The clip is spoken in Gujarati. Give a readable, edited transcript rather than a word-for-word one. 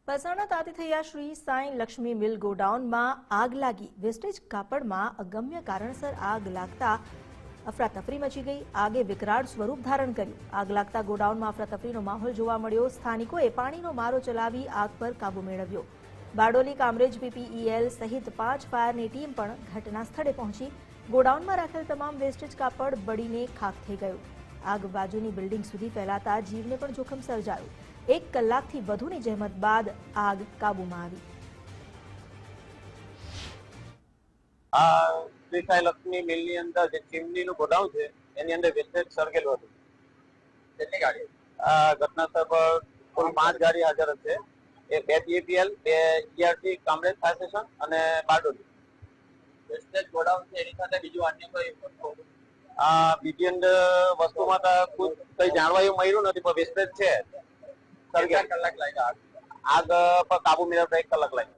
વલસાડના તાતીથૈયા શ્રી સાંઈ લક્ષ્મી મિલ ગોડાઉનમાં આગ લાગી। વેસ્ટેજ કાપડમાં અગમ્ય કારણસર આગ લાગતા અફરાતફરી મચી ગઈ। આગે વિકરાળ સ્વરૂપ ધારણ કર્યું। આગ લાગતા ગોડાઉનમાં અફરાતફરીનો માહોલ જોવા મળ્યો। સ્થાનિકોએ પાણીનો મારો ચલાવી આગ પર કાબુ મેળવ્યો। બારડોલી, કામરેજ, પીપીઈએલ સહિત 5 ફાયરની ટીમ પણ ઘટના સ્થળે પહોંચી। ગોડાઉનમાં રાખેલ તમામ વેસ્ટેજ કાપડ બળીને ખાખ થઈ ગયું। આગ બાજુની બિલ્ડિંગ સુધી ફેલાતા જીવને પણ જોખમ સર્જાયું। 1 કલાકથી વધુની જહેમત બાદ આગ કાબૂમાં આવી। શ્રી સાંઈ લક્ષ્મી મિલની અંદર જે ચીમનીનું ગોડાઉન છે એની અંદર વેસ્ટેજ સળગેલું હતું। કેટલી ગાડી? ઘટના સ્થળ પર કુલ 5 ગાડી હાજર હશે। એ 2 પીએપીએલ, 2 ઈઆરટી, કામરેજ ફાયર સ્ટેશન અને બારડોલી। વેસ્ટેજ ગોડાઉન છે એની સાથે બીજું અન્ય કોઈ વસ્તુ? બીજી અંદર વસ્તુમાં તો કઈ જાણવા એવું મળ્યું નથી, પણ વેસ્ટેજ છે। કેટલા કલાક લાગ્યા આગ પર કાબુ મેળવતા? 1 કલાક લાગ્યો।